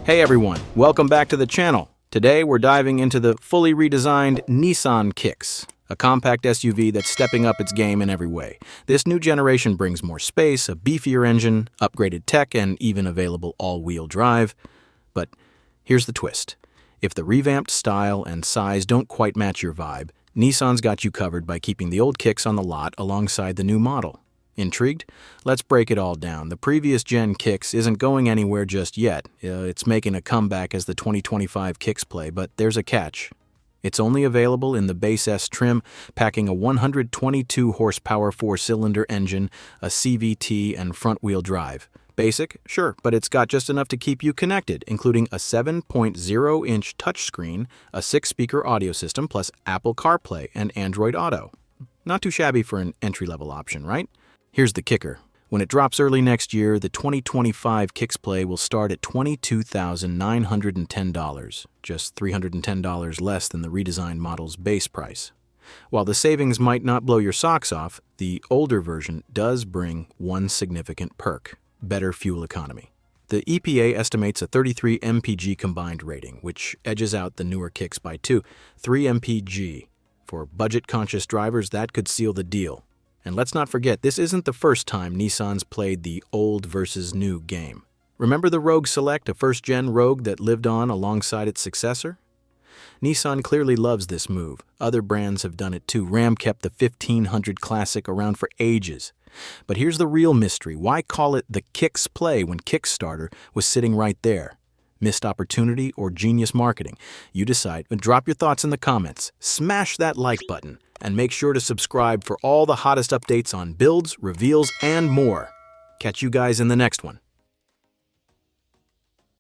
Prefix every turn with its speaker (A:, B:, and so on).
A: Hey everyone, welcome back to the channel. Today we're diving into the fully redesigned Nissan Kicks, a compact SUV that's stepping up its game in every way. This new generation brings more space, a beefier engine, upgraded tech, and even available all-wheel drive. But here's the twist. If the revamped style and size don't quite match your vibe, Nissan's got you covered by keeping the old Kicks on the lot alongside the new model. Intrigued? Let's break it all down. The previous gen Kicks isn't going anywhere just yet. It's making a comeback as the 2025 Kicks play, but there's a catch. It's only available in the base S trim, packing a 122 horsepower four-cylinder engine, a CVT, and front-wheel drive. Basic? Sure, but it's got just enough to keep you connected, including a 7.0-inch touchscreen, a 6-speaker audio system, plus Apple CarPlay and Android Auto. Not too shabby for an entry-level option, right? Here's the kicker. When it drops early next year, the 2025 Kicks Play will start at $22,910, just $310 less than the redesigned model's base price. While the savings might not blow your socks off, the older version does bring one significant perk: better fuel economy. The EPA estimates a 33 mpg combined rating, which edges out the newer Kicks by 3 mpg. For budget-conscious drivers, that could seal the deal. And let's not forget, this isn't the first time Nissan's played the old versus new game. Remember the Rogue Select, a first-gen Rogue that lived on alongside its successor? Nissan clearly loves this move. Other brands have done it too. Ram kept the 1500 Classic around for ages. But here's the real mystery. Why call it the Kicks Play when Kickstarter was sitting right there? Missed opportunity or genius marketing? You decide. Drop your thoughts in the comments. Smash that like button. And make sure to subscribe for all the hottest updates on builds, reveals, and more. Catch you guys in the next one.